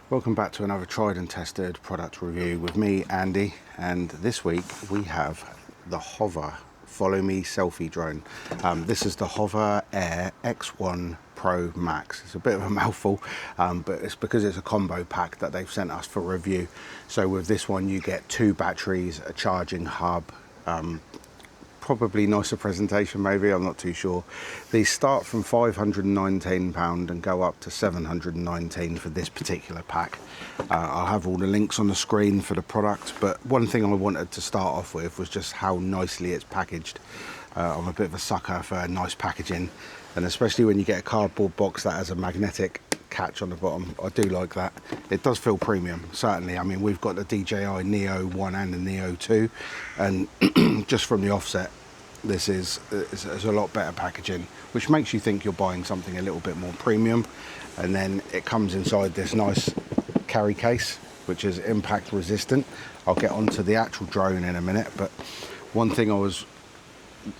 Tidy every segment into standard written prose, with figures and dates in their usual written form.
Welcome back to another tried and tested product review with me, Andy, and this week we have the Hover Follow Me Selfie Drone. This is the HoverAir X1 Pro Max. It's a bit of a mouthful, but it's because it's a combo pack that they've sent us for review. So with this one you get 2 batteries, a charging hub, probably nicer presentation maybe, I'm not too sure. These start from £519 and go up to £719 for this particular pack. I'll have all the links on the screen for the product, but one thing I wanted to start off with was just how nicely it's packaged. I'm a bit of a sucker for nice packaging, and especially when you get a cardboard box that has a magnetic catch on the bottom. I do like that. It does feel premium, certainly. I mean, we've got the DJI Neo 1 and the Neo 2, and just from the offset, this is a lot better packaging, which makes you think you're buying something a little bit more premium. And then it comes inside this nice carry case, which is impact resistant. I'll get onto the actual drone in a minute, but one thing I was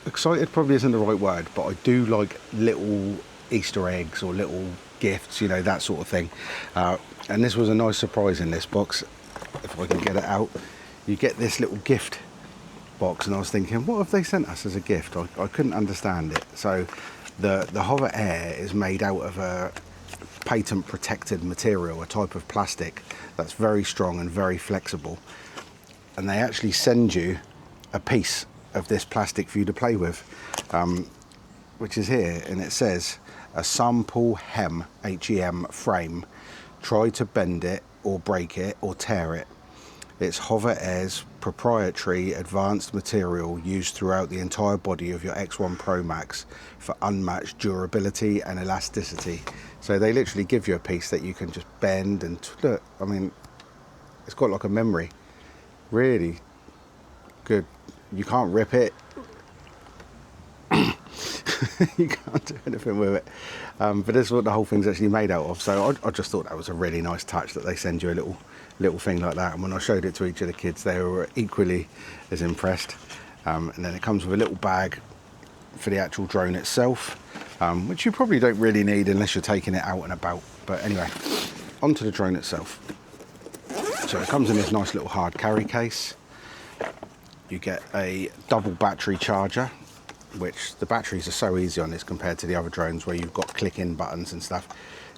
excited probably isn't the right word, but I do like little Easter eggs or little gifts, you know, that sort of thing. And this was a nice surprise in this box. If I can get it out, you get this little gift box, and I was thinking, what have they sent us as a gift? I couldn't understand it. So the HoverAir is made out of a patent protected material, a type of plastic that's very strong and very flexible, and they actually send you a piece of this plastic for you to play with, which is here, and it says a sample HEM frame. Try to bend it or break it or tear it. It's HoverAir's proprietary advanced material used throughout the entire body of your X1 Pro Max for unmatched durability and elasticity. So they literally give you a piece that you can just bend and look. I mean, it's got like a memory. Really good. You can't rip it. You can't do anything with it. But this is what the whole thing's actually made out of. So I just thought that was a really nice touch that they send you a little thing like that. And when I showed it to each of the kids, they were equally as impressed. And then it comes with a little bag for the actual drone itself, which you probably don't really need unless you're taking it out and about. But anyway, onto the drone itself. So it comes in this nice little hard carry case. You get a double battery charger, which the batteries are so easy on this compared to the other drones where you've got click in buttons and stuff.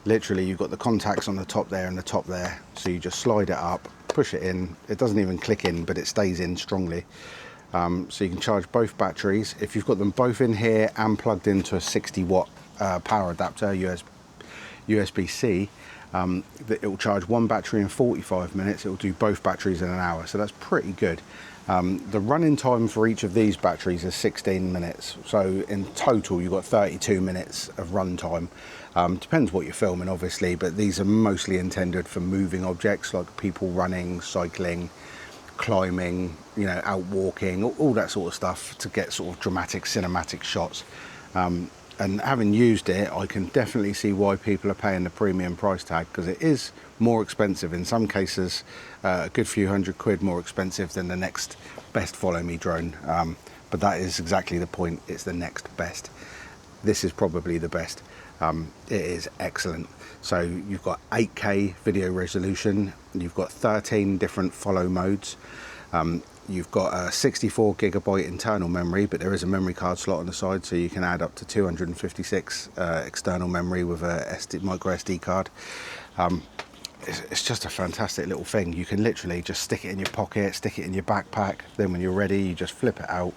Literally you've got the contacts on the top there and the top there, so you just slide it up, push it in. It doesn't even click in, but it stays in strongly. So you can charge both batteries. If you've got them both in here and plugged into a 60 watt power adapter, USB-C, it will charge one battery in 45 minutes. It will do both batteries in an hour, so that's pretty good. The running time for each of these batteries is 16 minutes. So in total, you've got 32 minutes of run time. Depends what you're filming, obviously, but these are mostly intended for moving objects like people running, cycling, climbing, you know, out walking, all that sort of stuff to get sort of dramatic cinematic shots. And having used it, I can definitely see why people are paying the premium price tag, because it is more expensive in some cases, a good few £100 more expensive than the next best Follow Me drone. But that is exactly the point. It's the next best. This is probably the best. It is excellent. So you've got 8K video resolution. You've got 13 different follow modes. You've got a 64 gigabyte internal memory, but there is a memory card slot on the side, so you can add up to 256 external memory with a micro SD card. It's just a fantastic little thing. You can literally just stick it in your pocket, stick it in your backpack. Then when you're ready, you just flip it out.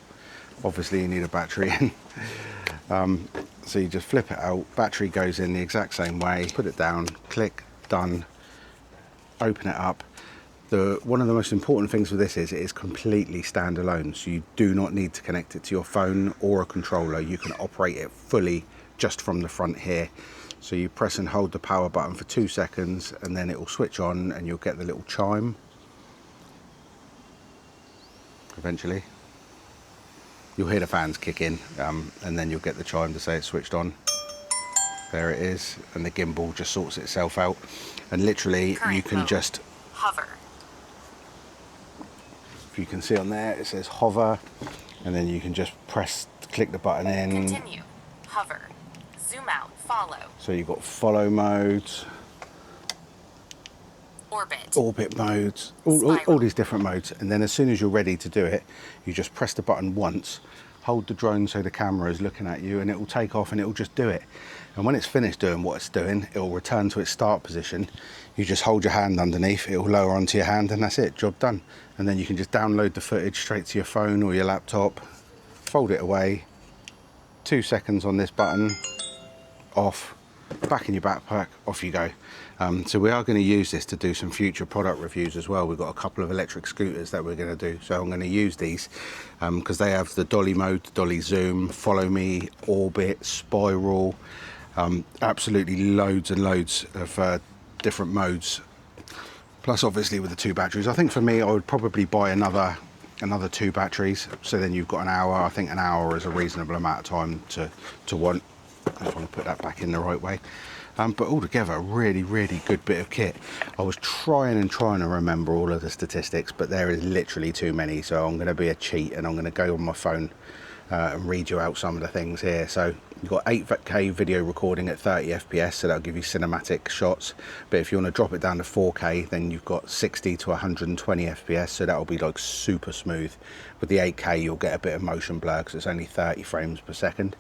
Obviously you need a battery in. So you just flip it out, battery goes in the exact same way, put it down, click, done, open it up. One of the most important things with this is it is completely standalone, so you do not need to connect it to your phone or a controller. You can operate it fully just from the front here. So you press and hold the power button for 2 seconds and then it will switch on and you'll get the little chime. Eventually you'll hear the fans kick in, and then you'll get the chime to say it's switched on. There it is, and the gimbal just sorts itself out. And literally you can just hover. If you can see on there, it says hover, and then you can just click the button in. Continue, hover, zoom out, follow. So you've got follow mode, orbit modes, all these different modes. And then as soon as you're ready to do it, you just press the button once, hold the drone so the camera is looking at you, and it will take off and it will just do it. And when it's finished doing what it's doing, it will return to its start position. You just hold your hand underneath, it will lower onto your hand, and that's it, job done. And then you can just download the footage straight to your phone or your laptop, fold it away, 2 seconds on this button, off, back in your backpack, off you go. So we are going to use this to do some future product reviews as well. We've got a couple of electric scooters that we're going to do, so I'm going to use these because they have the dolly mode, dolly zoom, follow me, orbit, spiral, absolutely loads and loads of different modes. Plus obviously with the 2 batteries, I think for me I would probably buy another 2 batteries, so then you've got an hour. I think an hour is a reasonable amount of time to want. I just want to put that back in the right way. But altogether, a really good bit of kit. I was trying to remember all of the statistics, but there is literally too many, so I'm going to be a cheat and I'm going to go on my phone and read you out some of the things here. So you've got 8K video recording at 30 FPS, so that'll give you cinematic shots. But if you want to drop it down to 4K, then you've got 60 to 120 FPS, so that'll be like super smooth. With the 8K, you'll get a bit of motion blur because it's only 30 frames per second.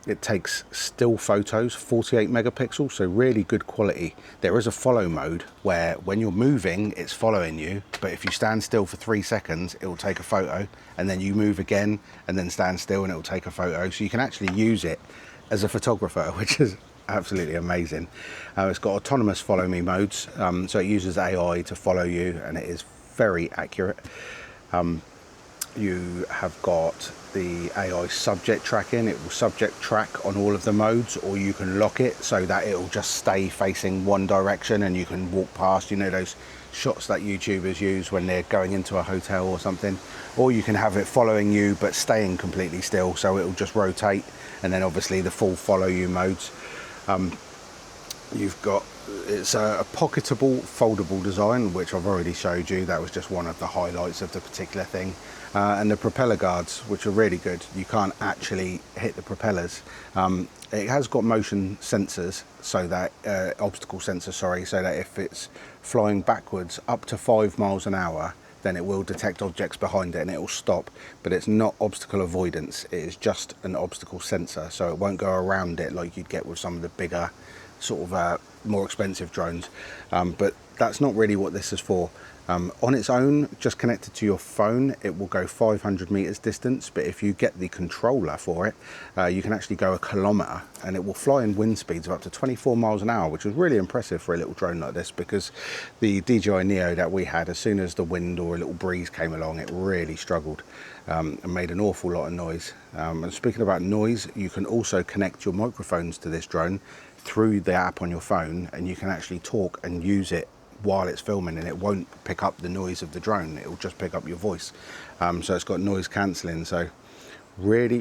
It takes still photos, 48 megapixels, so really good quality. There is a follow mode where when you're moving, it's following you, but if you stand still for 3 seconds, it will take a photo, and then you move again and then stand still and it will take a photo. So you can actually use it as a photographer, which is absolutely amazing. It's got autonomous follow me modes, so it uses AI to follow you, and it is very accurate. You have got the AI subject tracking. It will subject track on all of the modes, or you can lock it so that it will just stay facing one direction and you can walk past, you know, those shots that YouTubers use when they're going into a hotel or something. Or you can have it following you but staying completely still, so it will just rotate. And then obviously the full follow you modes. You've got, it's a pocketable foldable design, which I've already showed you. That was just one of the highlights of the particular thing. And the propeller guards, which are really good. You can't actually hit the propellers. It has got motion sensors, so that obstacle sensors, sorry, so that if it's flying backwards up to 5 miles an hour, then it will detect objects behind it and it will stop. But it's not obstacle avoidance, it is just an obstacle sensor, so it won't go around it like you'd get with some of the bigger sort of more expensive drones. But that's not really what this is for. On its own, just connected to your phone, it will go 500 meters distance, but if you get the controller for it, you can actually go 1 kilometer, and it will fly in wind speeds of up to 24 miles an hour, which is really impressive for a little drone like this, because the DJI Neo that we had, as soon as the wind or a little breeze came along, it really struggled and made an awful lot of noise. And speaking about noise, you can also connect your microphones to this drone through the app on your phone, and you can actually talk and use it while it's filming, and it won't pick up the noise of the drone, it will just pick up your voice. So it's got noise cancelling, so really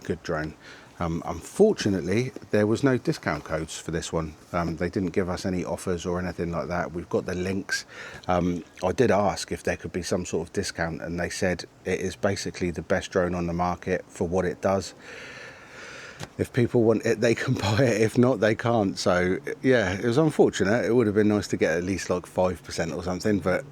good drone. Unfortunately, there was no discount codes for this one. They didn't give us any offers or anything like that. We've got the links. I did ask if there could be some sort of discount, and they said it is basically the best drone on the market for what it does. If people want it, they can buy it. If not, they can't. So yeah, it was unfortunate. It would have been nice to get at least like 5% or something, but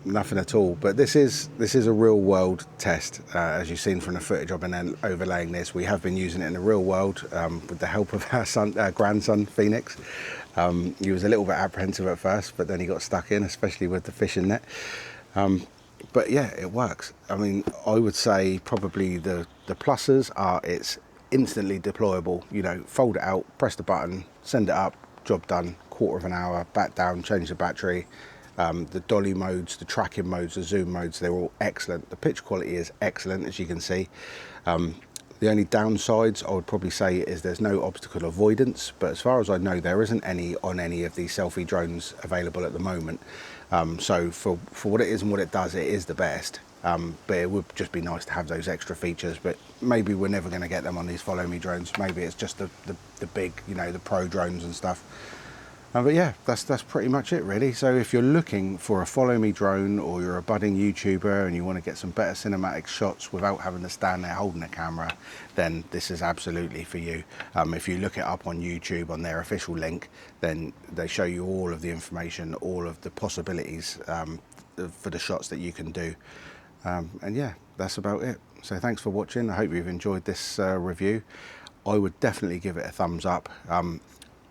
nothing at all. But this is a real world test, as you've seen from the footage. I've been overlaying this. We have been using it in the real world with the help of our grandson Phoenix. He was a little bit apprehensive at first, but then he got stuck in, especially with the fishing net. But yeah, it works. I mean, I would say probably the pluses are it's instantly deployable. You know, fold it out, press the button, send it up, job done, quarter of an hour, back down, change the battery. The dolly modes, the tracking modes, the zoom modes, they're all excellent. The pitch quality is excellent, as you can see. The only downsides I would probably say is there's no obstacle avoidance, but as far as I know, there isn't any on any of these selfie drones available at the moment. So for what it is and what it does, it is the best. But it would just be nice to have those extra features, but maybe we're never going to get them on these follow me drones. Maybe it's just the big, you know, the pro drones and stuff. But yeah, that's pretty much it really. So if you're looking for a follow me drone, or you're a budding YouTuber and you want to get some better cinematic shots without having to stand there holding a camera, then this is absolutely for you. If you look it up on YouTube on their official link, then they show you all of the information, all of the possibilities for the shots that you can do. And yeah, that's about it. So thanks for watching. I hope you've enjoyed this review. I would definitely give it a thumbs up.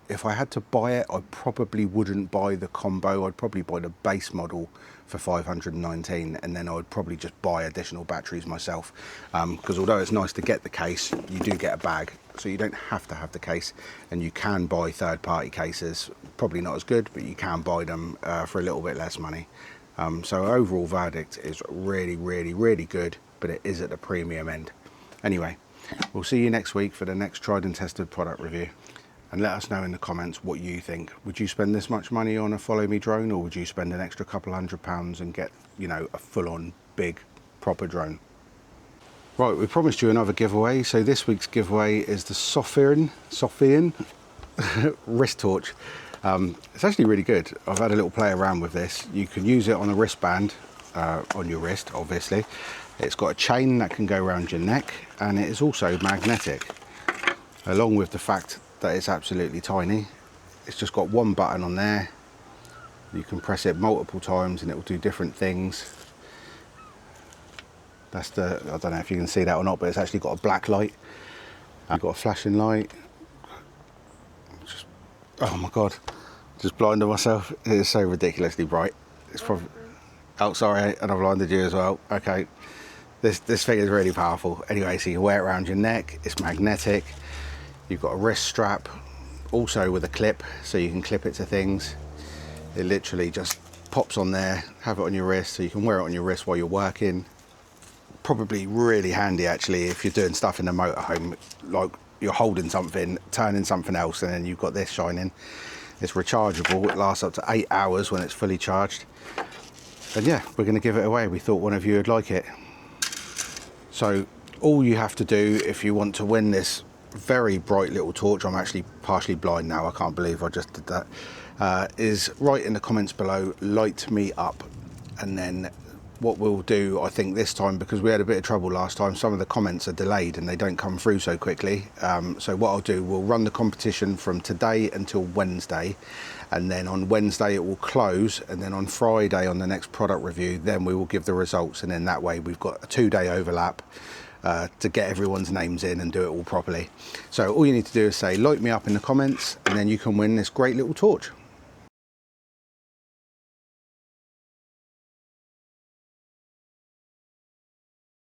If I had to buy it, I probably wouldn't buy the combo. I'd probably buy the base model for 519, and then I would probably just buy additional batteries myself. Because although it's nice to get the case, you do get a bag, so you don't have to have the case, and you can buy third-party cases. Probably not as good, but you can buy them for a little bit less money. So overall verdict is really, really, really good, but it is at the premium end. Anyway, we'll see you next week for the next tried and tested product review. And let us know in the comments what you think. Would you spend this much money on a follow me drone, or would you spend an extra couple £100 and get, you know, a full-on big proper drone? Right, we promised you another giveaway. So this week's giveaway is the Selfie wrist torch. It's actually really good. I've had a little play around with this. You can use it on a wristband, on your wrist, obviously. It's got a chain that can go around your neck, and it is also magnetic, along with the fact that it's absolutely tiny. It's just got one button on there. You can press it multiple times and it will do different things. That's the, I don't know if you can see that or not, but it's actually got a black light. You've got a flashing light. Just, oh my god, just blinded myself. It is so ridiculously bright. It's probably, oh sorry, and I've blinded you as well. Okay, this thing is really powerful. Anyway, so you can wear it around your neck. It's magnetic. You've got a wrist strap, also with a clip, so you can clip it to things. It literally just pops on there, have it on your wrist, so you can wear it on your wrist while you're working. Probably really handy actually if you're doing stuff in the motorhome, like you're holding something, turning something else, and then you've got this shining. It's rechargeable, it lasts up to 8 hours when it's fully charged. And yeah, we're gonna give it away. We thought one of you would like it. So all you have to do if you want to win this very bright little torch, I'm actually partially blind now, I can't believe I just did that, is write in the comments below, light me up. And then what we'll do, I think this time, because we had a bit of trouble last time, some of the comments are delayed and they don't come through so quickly. So what I'll do, we'll run the competition from today until Wednesday, and then on Wednesday it will close, and then on Friday on the next product review, then we will give the results, and then that way we've got a 2-day overlap to get everyone's names in and do it all properly. So all you need to do is say light me up in the comments, and then you can win this great little torch.